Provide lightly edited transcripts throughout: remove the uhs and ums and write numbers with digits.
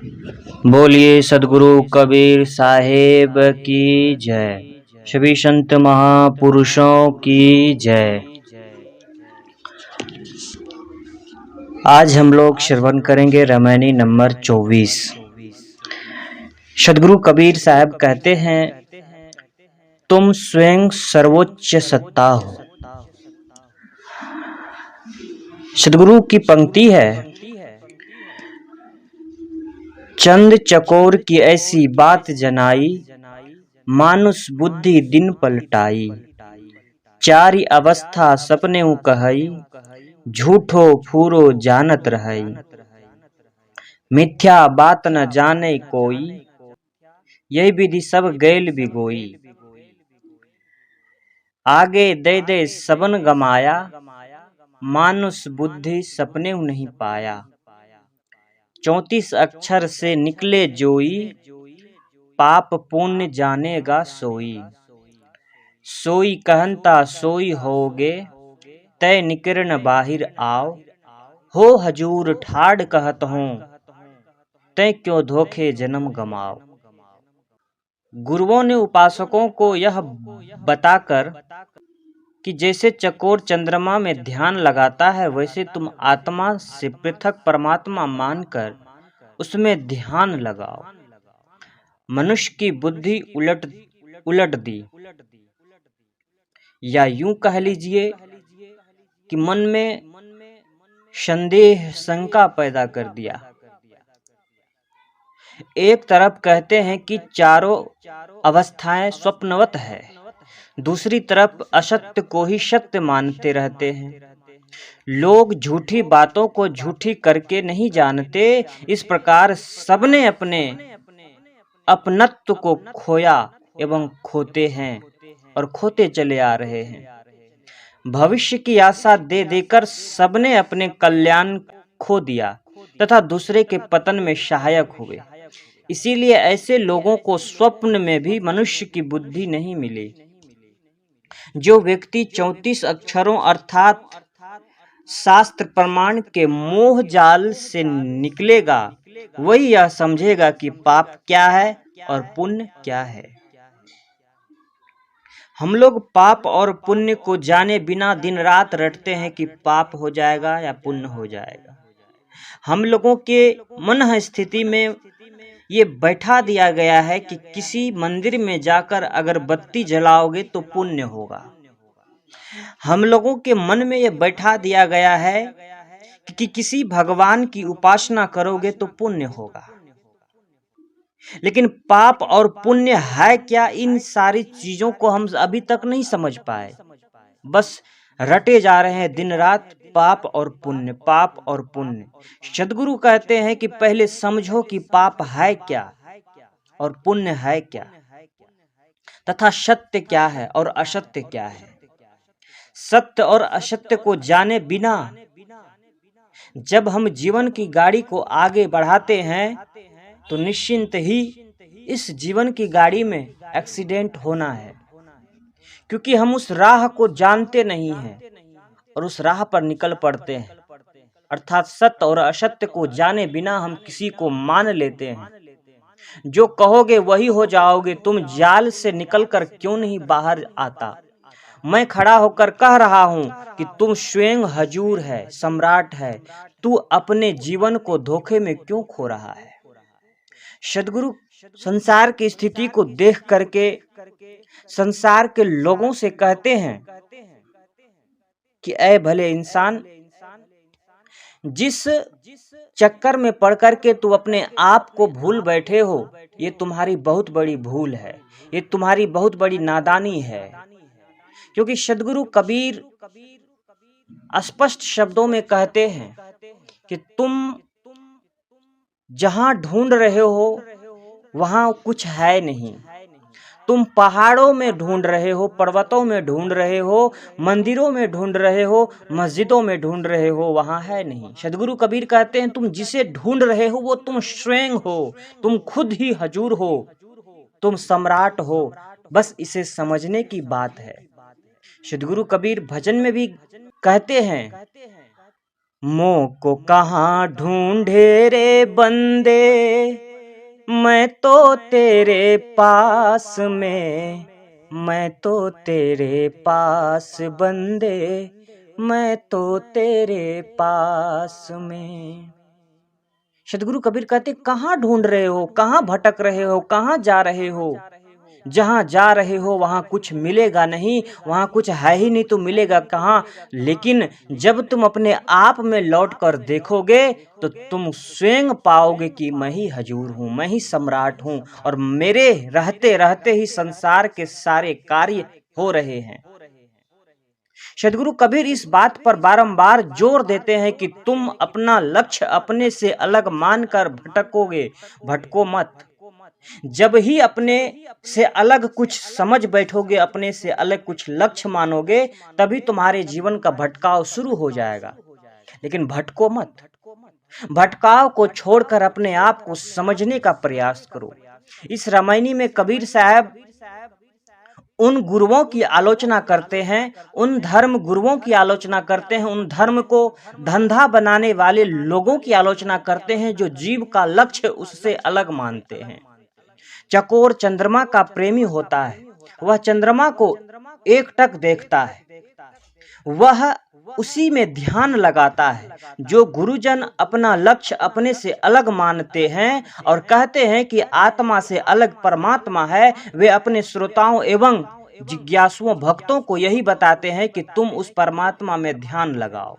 बोलिए सदगुरु कबीर साहेब की जय। सभी संत महापुरुषों की जय। आज हम लोग श्रवण करेंगे रामायणी नंबर 24। सदगुरु कबीर साहब कहते हैं, तुम स्वयं सर्वोच्च सत्ता हो। सदगुरु की पंक्ति है, चंद चकोर की ऐसी बात जनाई, मानुष बुद्धि दिन पलटाई। चारि अवस्था सपने कहई, झूठो फूरो जानत रहई। मिथ्या बात न जाने कोई, यही विधि सब गैल बिगोई। आगे दे दे सबन गमाया, मानुष बुद्धि सपने नहीं पाया। 34 अक्षर से निकले जोई, पाप पुण्य जानेगा सोई। सोई कहनता सोई होगे, तय निकरण बाहिर आओ। हो हजूर ठाड़ कहत हूँ, तय क्यों धोखे जन्म गमाओ। गुरुओं ने उपासकों को यह बताकर कि जैसे चकोर चंद्रमा में ध्यान लगाता है, वैसे तुम आत्मा से पृथक परमात्मा मानकर उसमें ध्यान लगाओ। मनुष्य की बुद्धि उलट दी, या यूं कह लीजिए कि मन में संदेह शंका पैदा कर दिया। एक तरफ कहते हैं कि चारों अवस्थाएं स्वप्नवत है, दूसरी तरफ असत्य को ही सत्य मानते रहते हैं। लोग झूठी बातों को झूठी करके नहीं जानते, इस प्रकार सबने अपने अपनत्व को खोया एवं खोते हैं और खोते चले आ रहे हैं। भविष्य की आशा दे देकर सबने अपने कल्याण खो दिया तथा दूसरे के पतन में सहायक हुए। इसीलिए ऐसे लोगों को स्वप्न में भी मनुष्य की बुद्धि नहीं मिली। जो व्यक्ति 34 अक्षरों अर्थात शास्त्र प्रमाण के मोह जाल से निकलेगा, वही यह समझेगा कि पाप क्या है और पुण्य क्या है। हम लोग पाप और पुण्य को जाने बिना दिन रात रटते हैं कि पाप हो जाएगा या पुण्य हो जाएगा। हम लोगों के मन स्थिति में ये बैठा दिया गया है कि किसी मंदिर में जाकर अगर बत्ती जलाओगे तो पुण्य होगा। हम लोगों के मन में ये बैठा दिया गया है कि किसी भगवान की उपासना करोगे तो पुण्य होगा। लेकिन पाप और पुण्य है क्या, इन सारी चीजों को हम अभी तक नहीं समझ पाए। बस रटे जा रहे हैं दिन रात, पाप और पुण्य, पाप और पुण्य। सद्गुरु कहते हैं कि पहले समझो कि पाप है क्या और पुण्य है क्या, तथा सत्य क्या है और असत्य क्या है। सत्य और असत्य को जाने बिना जब हम जीवन की गाड़ी को आगे बढ़ाते हैं तो निश्चिंत ही इस जीवन की गाड़ी में एक्सीडेंट होना है, क्योंकि हम उस राह को जानते नहीं हैं और उस राह पर निकल पड़ते हैं। अर्थात सत्य और असत्य को जाने बिना हम किसी को मान लेते हैं। जो कहोगे वही हो जाओगे। तुम जाल से निकलकर क्यों नहीं बाहर आता? मैं खड़ा होकर कह रहा हूं कि तुम स्वयं हजूर है, सम्राट है। तू अपने जीवन को धोखे में क्यों खो रहा है? सद्गुरु संसार की स्थिति को देख करके संसार के लोगों से कहते हैं कि ऐ भले इंसान, जिस चक्कर में पड़ करके तू अपने आप को भूल बैठे हो, ये तुम्हारी बहुत बड़ी भूल है, ये तुम्हारी बहुत बड़ी नादानी है। क्योंकि सद्गुरु कबीर स्पष्ट शब्दों में कहते हैं कि तुम जहां ढूंढ रहे हो वहां कुछ है नहीं। तुम पहाड़ों में ढूंढ रहे हो, पर्वतों में ढूंढ रहे हो, मंदिरों में ढूंढ रहे हो, मस्जिदों में ढूंढ रहे हो, वहां है नहीं। सद्गुरु कबीर कहते हैं तुम जिसे ढूंढ रहे हो वो तुम स्वयं हो, तुम खुद ही हजूर हो, तुम सम्राट हो। बस इसे समझने की बात है। सद्गुरु कबीर भजन में भी कहते हैं मोह को कहाँ ढूंढे रे बंदे, मैं तो तेरे पास में, मैं तो तेरे पास बंदे, मैं तो तेरे पास में। सदगुरु कबीर कहते, कहाँ ढूंढ रहे हो, कहाँ भटक रहे हो, कहाँ जा रहे हो। जहाँ जा रहे हो वहाँ कुछ मिलेगा नहीं, वहाँ कुछ है ही नहीं तो मिलेगा कहाँ। लेकिन जब तुम अपने आप में लौट कर देखोगे तो तुम स्वयं पाओगे कि मैं ही हजूर हूँ, मैं ही सम्राट हूँ, और मेरे रहते रहते ही संसार के सारे कार्य हो रहे हैं। सदगुरु कबीर इस बात पर बारंबार जोर देते हैं कि तुम अपना लक्ष्य अपने से अलग मानकर भटकोगे, भटको मत। जब ही अपने से अलग कुछ समझ बैठोगे, अपने से अलग कुछ लक्ष्य मानोगे, तभी तुम्हारे जीवन का भटकाव शुरू हो जाएगा। लेकिन भटको मत, भटकाव को छोड़कर अपने आप को समझने का प्रयास करो। इस रामायणी में कबीर साहब उन गुरुओं की आलोचना करते हैं, उन धर्म गुरुओं की आलोचना करते हैं, उन धर्म को धंधा बनाने वाले लोगों की आलोचना करते हैं जो जीव का लक्ष्य उससे अलग मानते हैं। चकोर चंद्रमा का प्रेमी होता है, वह चंद्रमा को एकटक देखता है, वह उसी में ध्यान लगाता है। जो गुरुजन अपना लक्ष्य अपने से अलग मानते हैं और कहते हैं कि आत्मा से अलग परमात्मा है, वे अपने श्रोताओं एवं जिज्ञासुओं भक्तों को यही बताते हैं कि तुम उस परमात्मा में ध्यान लगाओ।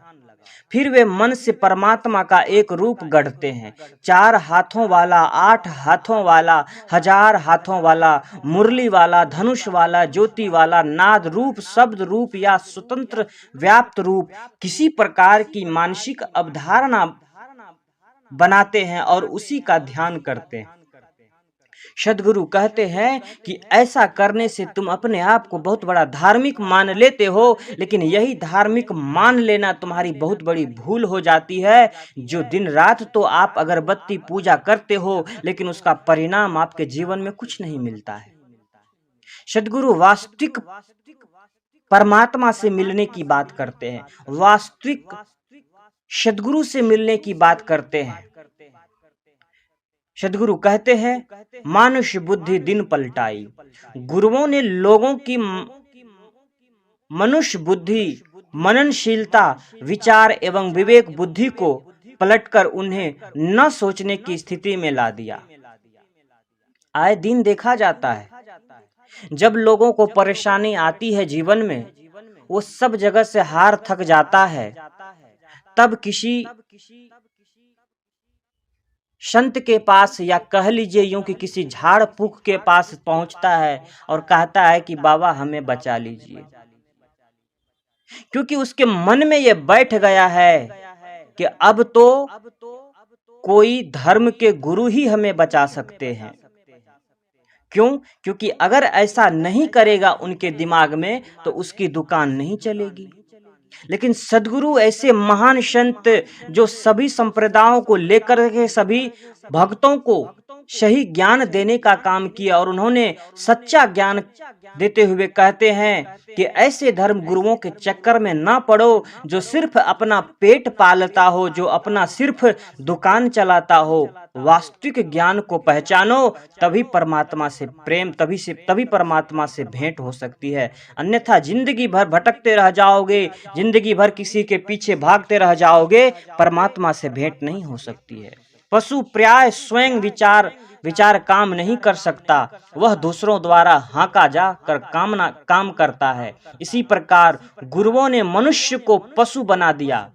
फिर वे मन से परमात्मा का एक रूप गढ़ते हैं, 4 हाथों वाला, 8 हाथों वाला, 1000 हाथों वाला, मुरली वाला, धनुष वाला, ज्योति वाला, नाद रूप, शब्द रूप या स्वतंत्र व्याप्त रूप, किसी प्रकार की मानसिक अवधारणा बनाते हैं और उसी का ध्यान करते हैं। सदगुरु कहते हैं कि ऐसा करने से तुम अपने आप को बहुत बड़ा धार्मिक मान लेते हो, लेकिन यही धार्मिक मान लेना तुम्हारी बहुत बड़ी भूल हो जाती है। जो दिन रात तो आप अगरबत्ती पूजा करते हो, लेकिन उसका परिणाम आपके जीवन में कुछ नहीं मिलता है। सदगुरु वास्तविक परमात्मा से मिलने की बात करते हैं, वास्तविक सदगुरु से मिलने की बात करते हैं। सदगुरु कहते हैं, मानुष बुद्धि दिन पलटाई। गुरुओं ने लोगों की मनुष्य बुद्धि, मननशीलता, विचार एवं विवेक बुद्धि को पलटकर उन्हें न सोचने की स्थिति में ला दिया। आए दिन देखा जाता है, जब लोगों को परेशानी आती है जीवन में, वो सब जगह से हार थक जाता है, तब किसी संत के पास या कह लीजिए यूं कि किसी झाड़ फूक के पास पहुंचता है और कहता है कि बाबा हमें बचा लीजिए, क्योंकि उसके मन में ये बैठ गया है कि अब तो कोई धर्म के गुरु ही हमें बचा सकते हैं। क्यों? क्योंकि अगर ऐसा नहीं करेगा उनके दिमाग में तो उसकी दुकान नहीं चलेगी। लेकिन सदगुरु ऐसे महान संत जो सभी संप्रदायों को लेकर के सभी भक्तों को सही ज्ञान देने का काम किया, और उन्होंने सच्चा ज्ञान देते हुए कहते हैं कि ऐसे धर्म गुरुओं के चक्कर में ना पड़ो जो सिर्फ अपना पेट पालता हो, जो अपना सिर्फ दुकान चलाता हो। वास्तविक ज्ञान को पहचानो, तभी परमात्मा से प्रेम, तभी परमात्मा से भेंट हो सकती है। अन्यथा जिंदगी भर भटकते रह जाओगे, जिंदगी भर किसी के पीछे भागते रह जाओगे, परमात्मा से भेंट नहीं हो सकती है। पशु प्राय स्वयं विचार काम नहीं कर सकता, वह दूसरों द्वारा हांका जा कर काम करता है। इसी प्रकार गुरुओं ने मनुष्य को पशु बना दिया।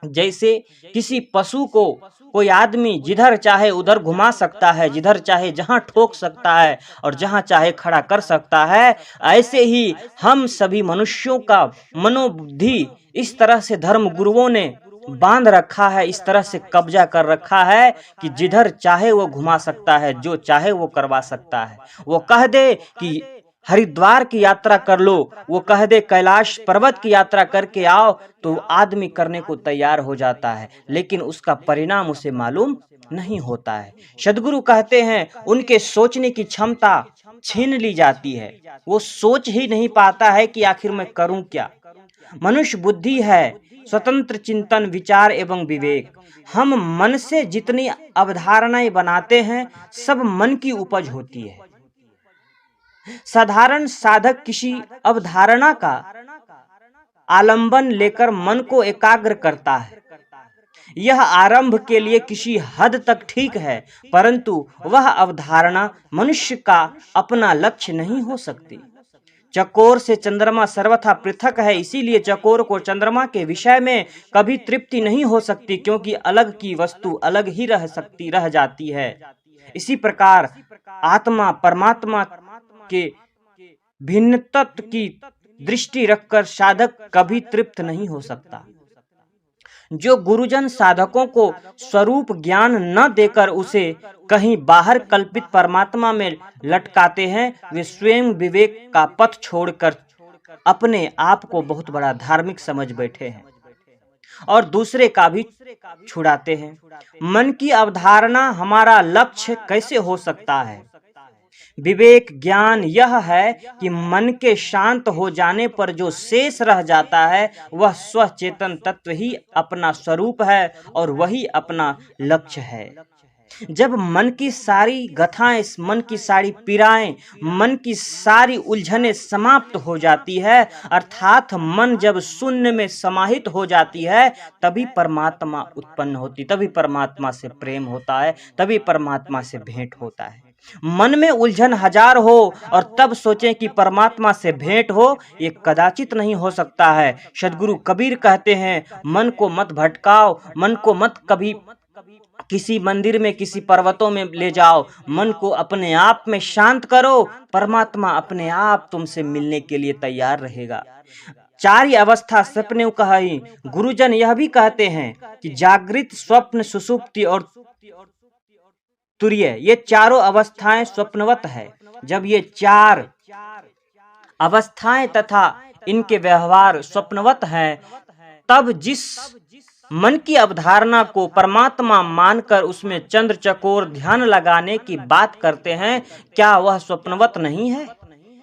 जैसे किसी पशु को कोई आदमी जिधर चाहे उधर घुमा सकता है, जिधर चाहे जहां ठोक सकता है और जहां चाहे खड़ा कर सकता है, ऐसे ही हम सभी मनुष्यों का मनोबुद्धि इस तरह से धर्म गुरुओं ने बांध रखा है, इस तरह से कब्जा कर रखा है कि जिधर चाहे वो घुमा सकता है, जो चाहे वो करवा सकता है। वो कह दे कि हरिद्वार की यात्रा कर लो, वो कह दे कैलाश पर्वत की यात्रा करके आओ, तो आदमी करने को तैयार हो जाता है, लेकिन उसका परिणाम उसे मालूम नहीं होता है। सदगुरु कहते हैं उनके सोचने की क्षमता छीन ली जाती है, वो सोच ही नहीं पाता है कि आखिर मैं करूं क्या। मनुष्य बुद्धि है स्वतंत्र चिंतन, विचार एवं विवेक। हम मन से जितनी अवधारणाएं बनाते हैं सब मन की उपज होती है। साधारण साधक किसी अवधारणा का आलंबन लेकर मन को एकाग्र करता है। यह आरंभ के लिए किसी हद तक ठीक है, परंतु वह अवधारणा मनुष्य का अपना लक्ष्य नहीं हो सकती। चकोर से चंद्रमा सर्वथा पृथक है, इसीलिए चकोर को चंद्रमा के विषय में कभी तृप्ति नहीं हो सकती, क्योंकि अलग की वस्तु अलग ही रह जाती है। इसी प्रकार आत्मा परमात्मा के भिन्न तत्व की दृष्टि रखकर साधक कभी तृप्त नहीं हो सकता। जो गुरुजन साधकों को स्वरूप ज्ञान न देकर उसे कहीं बाहर कल्पित परमात्मा में लटकाते हैं, वे स्वयं विवेक का पथ छोड़कर अपने आप को बहुत बड़ा धार्मिक समझ बैठे हैं और दूसरे का भी छुड़ाते हैं। मन की अवधारणा हमारा लक्ष्य कैसे हो सकता है? विवेक ज्ञान यह है कि मन के शांत हो जाने पर जो शेष रह जाता है वह स्वचेतन तत्व ही अपना स्वरूप है और वही अपना लक्ष्य है। जब मन की सारी गथाएं, मन की सारी पीड़ाएं, मन की सारी उलझनें समाप्त हो जाती है, अर्थात मन जब शून्य में समाहित हो जाती है, तभी परमात्मा उत्पन्न होती, तभी परमात्मा से प्रेम होता है, तभी परमात्मा से भेंट होता है। मन में उलझन हजार हो और तब सोचें कि परमात्मा से भेंट हो, ये कदाचित नहीं हो सकता है। सद्गुरु कबीर कहते हैं, मन को मत भटकाओ, मन को मत कभी किसी मंदिर में, किसी पर्वतों में ले जाओ, मन को अपने आप में शांत करो, परमात्मा अपने आप तुमसे मिलने के लिए तैयार रहेगा। चार अवस्था सपने कही। गुरुजन यह भी कहते हैं कि जागृत, स्वप्न, सुषुप्ति और तुरीय, ये चारों अवस्थाएं स्वप्नवत है। जब ये चार अवस्थाएं तथा इनके व्यवहार स्वप्नवत हैं, तब जिस मन की अवधारणा को परमात्मा मानकर उसमें चंद्र चकोर ध्यान लगाने की बात करते हैं, क्या वह स्वप्नवत नहीं है?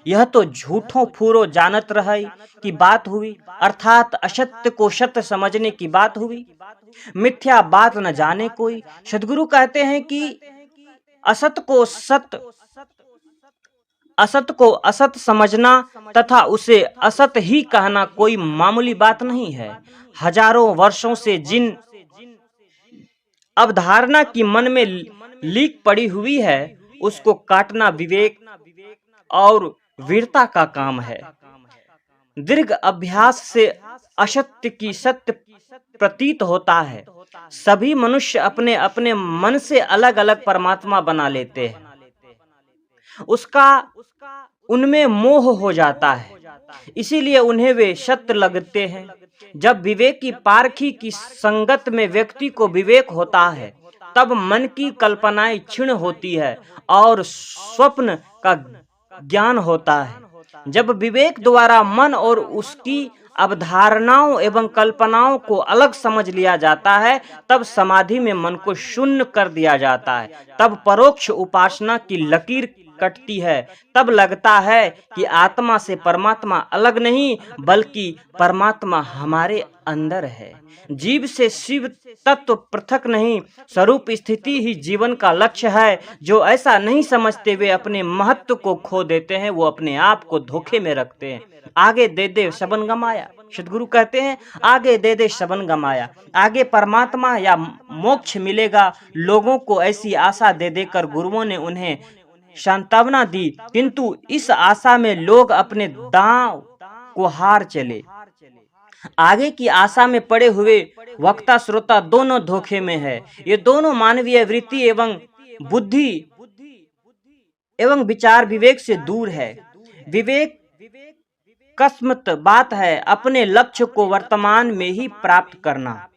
यह तो झूठों फूरो जानत रहे की बात हुई, अर्थात असत्य को सत्य समझने की बात हुई। मिथ्या बात न जाने कोई। सद्गुरु कहते हैं कि असत को असत समझना तथा उसे असत ही कहना कोई मामूली बात नहीं है। हजारों वर्षों से जिन अवधारणा की मन में लीक पड़ी हुई है, उसको काटना विवेक और वीरता का काम है। दीर्घ अभ्यास से असत्य की सत्य प्रतीत होता है। सभी मनुष्य अपने अपने मन से अलग अलग परमात्मा बना लेते हैं, उसका उनमें मोह हो जाता है, इसीलिए उन्हें वे सत्य लगते हैं। जब विवेक की पारखी की संगत में व्यक्ति को विवेक होता है, तब मन की कल्पनाएं क्षीण होती है और स्वप्न का ज्ञान होता है। जब विवेक द्वारा मन और उसकी अवधारणाओं एवं कल्पनाओं को अलग समझ लिया जाता है, तब समाधि में मन को शून्य कर दिया जाता है। तब परोक्ष उपासना की लकीर कटती है। तब लगता है कि आत्मा से परमात्मा अलग नहीं, बल्कि परमात्मा हमारे अंदर है। जीव से शिव तत्व पृथक नहीं, स्वरूप स्थिति ही जीवन का लक्ष्य है। जो ऐसा नहीं समझते वे अपने महत्व को खो देते हैं, वो अपने आप को धोखे में रखते हैं। आगे दे दे सबन गमाया। सद्गुरु कहते हैं, आगे दे दे सबन गमाया। आगे परमात्मा या मोक्ष मिलेगा। लोगों को ऐसी आशा दे देकर गुरुओं ने उन्हें सांत्वना दी, किंतु इस आशा में लोग अपने दांव को हार चले। आगे की आशा में पड़े हुए वक्ता श्रोता दोनों धोखे में है। ये दोनों मानवीय वृत्ति एवं बुद्धि एवं विचार विवेक से दूर है। विवेक किस्मत बात है, अपने लक्ष्य को वर्तमान में ही प्राप्त करना।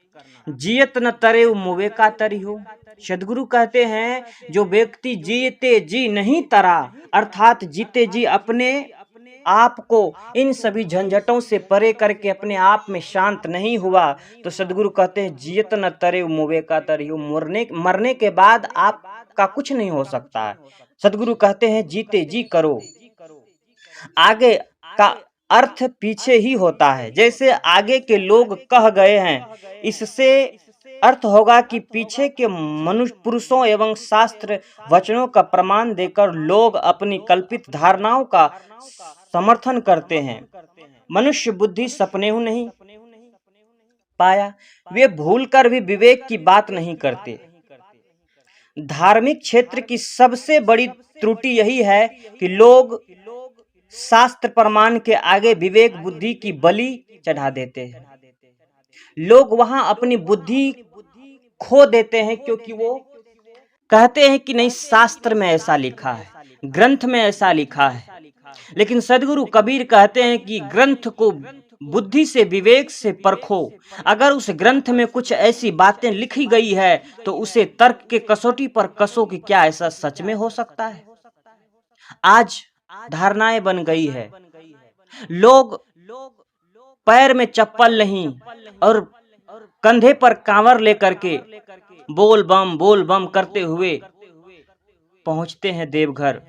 जियत न तरे मुवे का तरी हो। सद्गुरु कहते हैं, जो व्यक्ति जीते जी नहीं तरा, अर्थात जीते जी अपने आप को इन सभी झंझटों से परे करके अपने आप में शांत नहीं हुआ, तो सद्गुरु कहते हैं, जियत न तरे मुवे का तरी हो। मरने के बाद आपका कुछ नहीं हो सकता है। सद्गुरु कहते हैं, जीते जी करो। आगे का अर्थ पीछे ही होता है। जैसे आगे के लोग कह गए हैं, इससे अर्थ होगा कि पीछे के मनुष्य पुरुषों एवं शास्त्र वचनों का प्रमाण देकर लोग अपनी कल्पित धारणाओं का समर्थन करते हैं। मनुष्य बुद्धि सपनेहु नहीं पाया, वे भूलकर भी विवेक की बात नहीं करते। धार्मिक क्षेत्र की सबसे बड़ी त्रुटि यही है कि लोग शास्त्र प्रमाण के आगे विवेक बुद्धि की बलि चढ़ा देते हैं। लोग वहां अपनी बुद्धि खो देते हैं, क्योंकि वो कहते हैं कि नहीं, शास्त्र में ऐसा लिखा है, ग्रंथ में ऐसा लिखा है। लेकिन सदगुरु कबीर कहते हैं कि ग्रंथ को बुद्धि से, विवेक से परखो। अगर उस ग्रंथ में कुछ ऐसी बातें लिखी गई है तो उसे तर्क के कसौटी पर कसो कि क्या ऐसा सच में हो सकता है। आज धारणाएं बन गई है, लोग पैर में चप्पल नहीं और कंधे पर कांवर लेकर के बोल बम करते हुए पहुंचते हैं देवघर,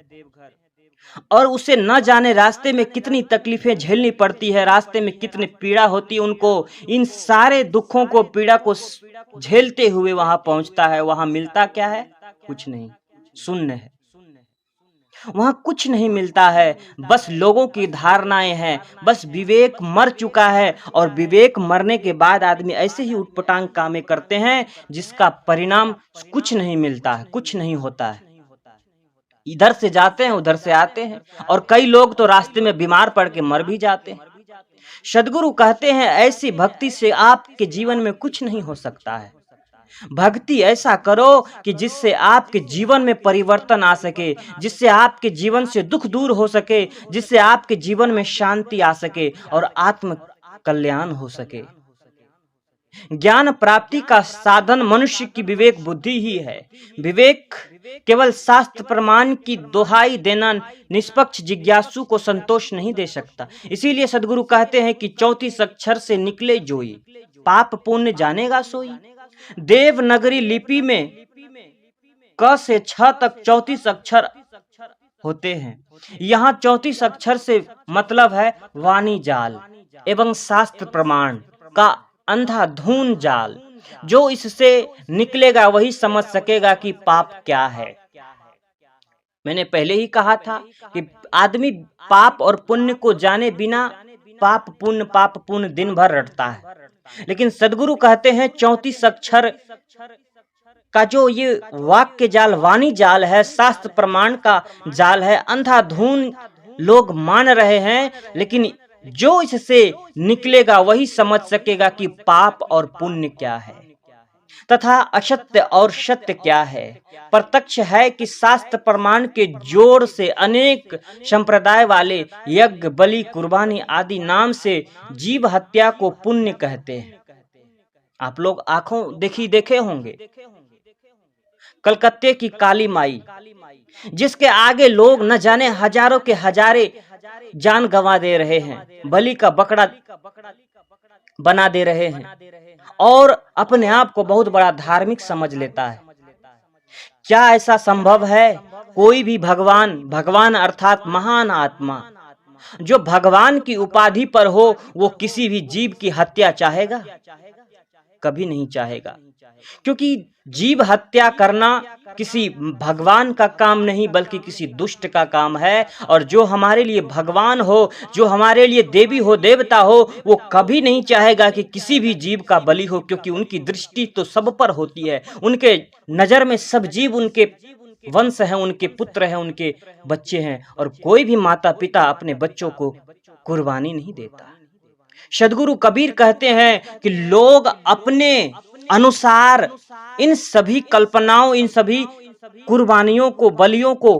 और उसे न जाने रास्ते में कितनी तकलीफें झेलनी पड़ती है, रास्ते में कितनी पीड़ा होती है उनको। इन सारे दुखों को, पीड़ा को झेलते हुए वहां पहुंचता है। वहां मिलता क्या है? कुछ नहीं, शून्य है। वहां कुछ नहीं मिलता है, बस लोगों की धारणाएं हैं, बस विवेक मर चुका है। और विवेक मरने के बाद आदमी ऐसे ही उटपटांग कामें करते हैं जिसका परिणाम कुछ नहीं मिलता है, कुछ नहीं होता है। इधर से जाते हैं, उधर से आते हैं, और कई लोग तो रास्ते में बीमार पड़ के मर भी जाते हैं। सद्गुरु कहते हैं ऐसी भक्ति से आपके जीवन में कुछ नहीं हो सकता है। भक्ति ऐसा करो कि जिससे आपके जीवन में परिवर्तन आ सके, जिससे आपके जीवन से दुख दूर हो सके, जिससे आपके जीवन में शांति आ सके और आत्म कल्याण हो सके। ज्ञान प्राप्ति का साधन मनुष्य की विवेक बुद्धि ही है। विवेक केवल शास्त्र प्रमाण की दोहाई देना निष्पक्ष जिज्ञासु को संतोष नहीं दे सकता। इसीलिए सद्गुरु कहते हैं कि 34 अक्षर से निकले जोई, पाप पुण्य जानेगा सोई। देवनागरी लिपि में क से छ तक 34 अक्षर होते हैं। यहाँ 34 अक्षर से मतलब है वाणी जाल एवं शास्त्र प्रमाण का अंधाधुन जाल। जो इससे निकलेगा वही समझ सकेगा कि पाप क्या है। मैंने पहले ही कहा था कि आदमी पाप और पुण्य को जाने बिना पाप पुण्य दिन भर रटता है। लेकिन सद्गुरु कहते हैं 34 अक्षर का जो ये वाक्य जाल, वाणी जाल है, शास्त्र प्रमाण का जाल है, अंधाधुन लोग मान रहे हैं, लेकिन जो इससे निकलेगा वही समझ सकेगा कि पाप और पुण्य क्या है तथा असत्य और सत्य क्या है। प्रत्यक्ष है कि शास्त्र प्रमाण के जोर से अनेक संप्रदाय वाले यज्ञ, बलि, कुर्बानी आदि नाम से जीव हत्या को पुण्य कहते हैं। आप लोग आंखों देखे होंगे कलकत्ते की काली माई, जिसके आगे लोग न जाने हजारों के हजारे जान गंवा दे रहे हैं, बलि का बकरा बना दे रहे हैं और अपने आप को बहुत बड़ा धार्मिक समझ लेता है। क्या ऐसा संभव है? कोई भी भगवान अर्थात महान आत्मा जो भगवान की उपाधि पर हो, वो किसी भी जीव की हत्या चाहेगा? कभी नहीं चाहेगा, क्योंकि जीव हत्या करना किसी भगवान का काम नहीं बल्कि किसी दुष्ट का काम है। और जो हमारे लिए भगवान हो, जो हमारे लिए देवी हो, देवता हो, वो कभी नहीं चाहेगा कि किसी भी जीव का बलि हो, क्योंकि उनकी दृष्टि तो सब पर होती है। उनके नजर में सब जीव उनके वंश हैं, उनके पुत्र हैं, उनके बच्चे हैं, और कोई भी माता पिता अपने बच्चों को कुर्बानी नहीं देता। सद्गुरु कबीर कहते हैं कि लोग अपने अनुसार इन सभी कल्पनाओं, इन सभी कुर्बानियों को, बलियों को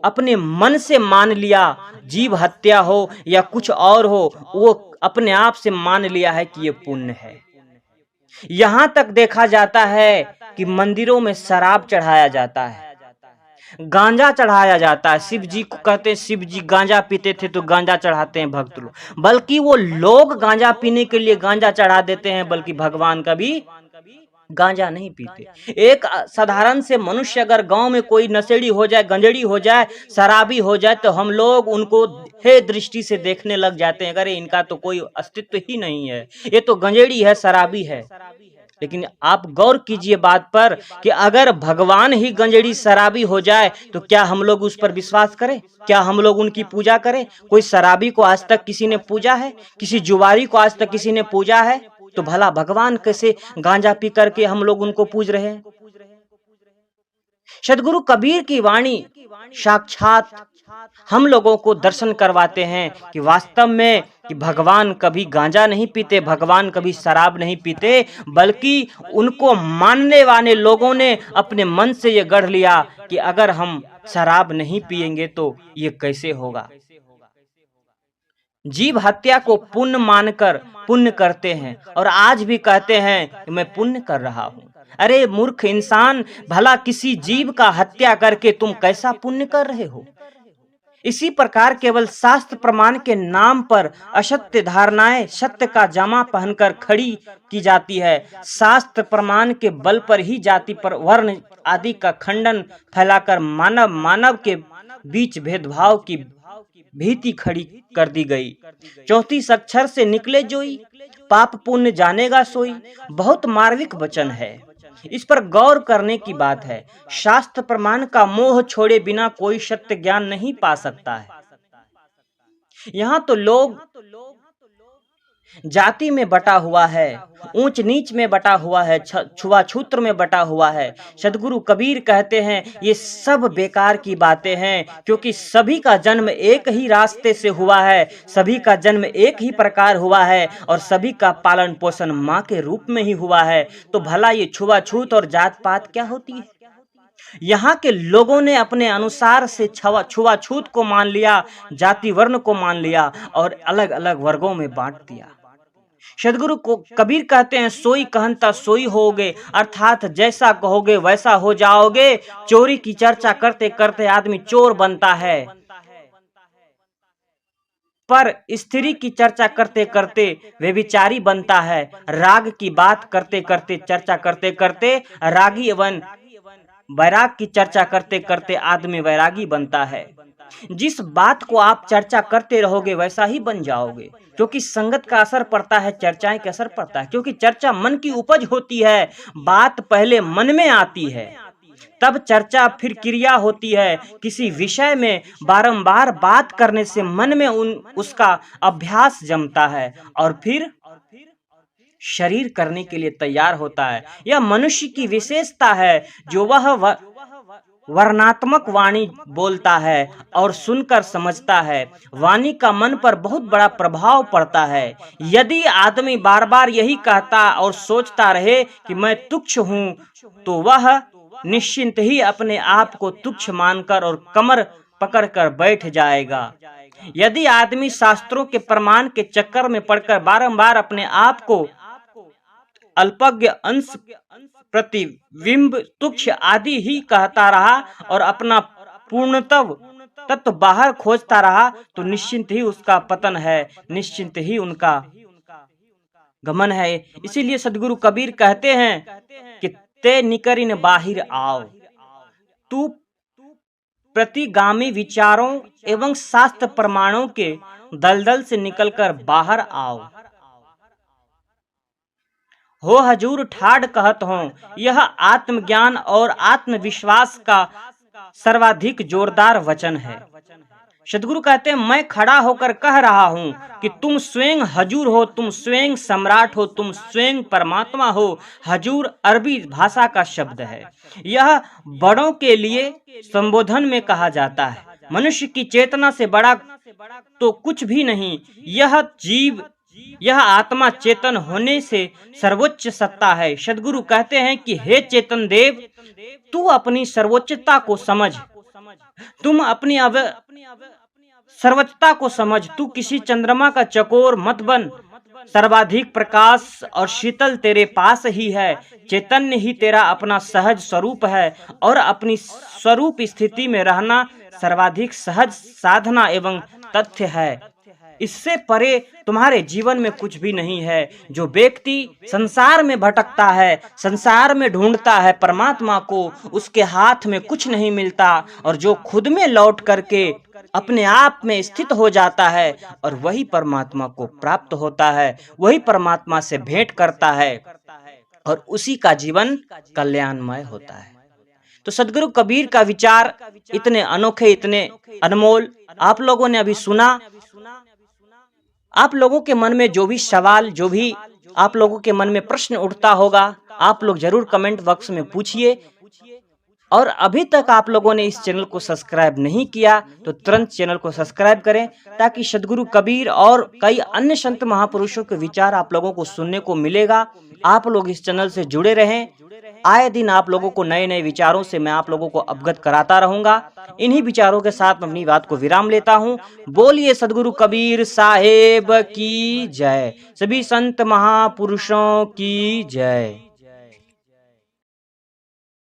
अपने मन से मान लिया। जीव हत्या हो या कुछ और हो, वो अपने आप से मान लिया है कि ये पुण्य है। यहाँ तक देखा जाता है कि मंदिरों में शराब चढ़ाया जाता है, गांजा चढ़ाया जाता है। शिव जी को कहते हैं, शिव जी गांजा पीते थे तो गांजा चढ़ाते हैं भक्त लोग। बल्कि वो लोग गांजा पीने के लिए गांजा चढ़ा देते हैं, बल्कि भगवान का भी गांजा नहीं पीते। एक साधारण से मनुष्य अगर गांव में कोई नशेड़ी हो जाए, गंजेड़ी हो जाए, शराबी हो जाए, तो हम लोग उनको हे दृष्टि से देखने लग जाते हैं, अरे इनका तो कोई अस्तित्व ही नहीं है, ये तो गंजेड़ी है, शराबी है। लेकिन आप गौर कीजिए बात पर कि अगर भगवान ही गंजेड़ी शराबी हो जाए तो क्या हम लोग उस पर विश्वास करें? क्या हम लोग उनकी पूजा करें? कोई शराबी को आज तक किसी ने पूजा है? किसी जुआरी को आज तक किसी ने पूजा है? तो भला भगवान कैसे गांजा पी करके हम लोग उनको पूज रहे हैं? सदगुरु कबीर की वाणी साक्षात हम लोगों को दर्शन करवाते हैं कि वास्तव में कि भगवान कभी गांजा नहीं पीते, भगवान कभी शराब नहीं पीते, बल्कि उनको मानने वाले लोगों ने अपने मन से ये गढ़ लिया कि अगर हम शराब नहीं पिएंगे तो ये कैसे होगा। जीव हत्या को पुण्य मानकर पुण्य करते हैं और आज भी कहते हैं कि मैं पुण्य कर रहा हूं। अरे मूर्ख इंसान, भला किसी जीव का हत्या करके तुम कैसा पुण्य कर रहे हो? इसी प्रकार केवल शास्त्र प्रमाण के नाम पर असत्य धारणाएं सत्य का जामा पहनकर खड़ी की जाती है। शास्त्र प्रमाण के बल पर ही जाति पर वर्ण आदि का खंडन फैलाकर मानव के बीच भेदभाव की भीति खड़ी कर दी गई। 34 अक्षर से निकले जोई, पाप पुण्य जानेगा सोई, बहुत मार्मिक वचन है। इस पर गौर करने की बात है। शास्त्र प्रमाण का मोह छोड़े बिना कोई सत्य ज्ञान नहीं पा सकता है। यहाँ तो लोग जाति में बटा हुआ है, ऊंच नीच में बटा हुआ है, छुआछूत में बटा हुआ है। सदगुरु कबीर कहते हैं ये सब बेकार की बातें हैं, क्योंकि सभी का जन्म एक ही रास्ते से हुआ है, सभी का जन्म एक ही प्रकार हुआ है और सभी का पालन पोषण माँ के रूप में ही हुआ है। तो भला ये छुआछूत और जात पात क्या होती है? यहाँ के लोगों ने अपने अनुसार से छुआछूत को मान लिया, जाति वर्ण को मान लिया और अलग अलग वर्गों में बांट दिया। सदगुरु को कबीर कहते हैं सोई कहनता सोई होगे, अर्थात जैसा कहोगे वैसा हो जाओगे। चोरी की चर्चा करते करते आदमी चोर बनता है, पर स्त्री की चर्चा करते करते व्यभिचारी बनता है। राग की बात करते करते चर्चा करते करते रागी एवं वैराग की चर्चा करते करते आदमी वैरागी बनता है। जिस बात को आप चर्चा करते रहोगे वैसा ही बन जाओगे, क्योंकि संगत का असर पड़ता है, चर्चाएं का असर पड़ता है। क्योंकि चर्चा मन की उपज होती है, बात पहले मन में आती है, तब चर्चा फिर क्रिया होती है। किसी विषय में बारंबार बात करने से मन में उसका अभ्यास जमता है और फिर शरीर करने के लिए तैयार होता है। यह मनुष्य की विशेषता है, जो वह वर्णात्मक वाणी बोलता है और सुनकर समझता है। वाणी का मन पर बहुत बड़ा प्रभाव पड़ता है। यदि आदमी बार बार यही कहता और सोचता रहे कि मैं तुच्छ हूँ, तो वह निश्चिंत ही अपने आप को तुच्छ मानकर और कमर पकड़कर बैठ जाएगा। यदि आदमी शास्त्रों के प्रमाण के चक्कर में पड़कर बारंबार अपने आप को अल्पज्ञ, अंश, प्रतिबिंब, तुच्छ आदि ही कहता रहा और अपना पूर्णतव तत्व बाहर खोजता रहा, तो निश्चिंत ही उसका पतन है, निश्चिंत ही उनका गमन है। इसीलिए सदगुरु कबीर कहते हैं कि ते निकरिन बाहिर आओ, तू प्रतिगामी विचारों एवं शास्त्र प्रमाणों के दलदल से निकलकर बाहर आओ। हो हजूर ठाड़ कहत हो, यह आत्मज्ञान और आत्मविश्वास का सर्वाधिक जोरदार वचन है। सदगुरु कहते हैं मैं खड़ा होकर कह रहा हूँ कि तुम स्वयं हजूर हो, तुम स्वयं सम्राट हो, तुम स्वयं परमात्मा हो। हजूर अरबी भाषा का शब्द है। यह बड़ों के लिए संबोधन में कहा जाता है। मनुष्य की चेतना से बड़ा तो कुछ भी नहीं। यह जीव, यह आत्मा चेतन होने से सर्वोच्च सत्ता है। सदगुरु कहते हैं कि हे चेतन देव, तू अपनी सर्वोच्चता को समझ, तुम अपनी सर्वोच्चता को समझ। तू किसी चंद्रमा का चकोर मत बन। सर्वाधिक प्रकाश और शीतल तेरे पास ही है। चैतन्य ही तेरा अपना सहज स्वरूप है और अपनी स्वरूप स्थिति में रहना सर्वाधिक सहज साधना एवं तथ्य है। इससे परे तुम्हारे जीवन में कुछ भी नहीं है। जो व्यक्ति संसार में भटकता है, संसार में ढूंढता है परमात्मा को, उसके हाथ में कुछ नहीं मिलता। और जो खुद में लौट करके अपने आप में स्थित हो जाता है और वही परमात्मा को प्राप्त होता है, वही परमात्मा से भेंट करता है और उसी का जीवन कल्याणमय होता है। तो सदगुरु कबीर का विचार इतने अनोखे, इतने अनमोल आप लोगों ने अभी सुना। आप लोगों के मन में जो भी सवाल, जो भी आप लोगों के मन में प्रश्न उठता होगा, आप लोग जरूर कमेंट बॉक्स में पूछिए। और अभी तक आप लोगों ने इस चैनल को सब्सक्राइब नहीं किया तो तुरंत चैनल को सब्सक्राइब करें, ताकि सदगुरु कबीर और कई अन्य संत महापुरुषों के विचार आप लोगों को सुनने को मिलेगा। आप लोग इस चैनल से जुड़े रहें। आए दिन आप लोगों को नए नए विचारों से मैं आप लोगों को अवगत कराता रहूंगा। इन्हीं विचारों के साथ मैं अपनी बात को विराम लेता हूं। बोलिए सदगुरु कबीर साहेब की जय, सभी संत महापुरुषों की जय।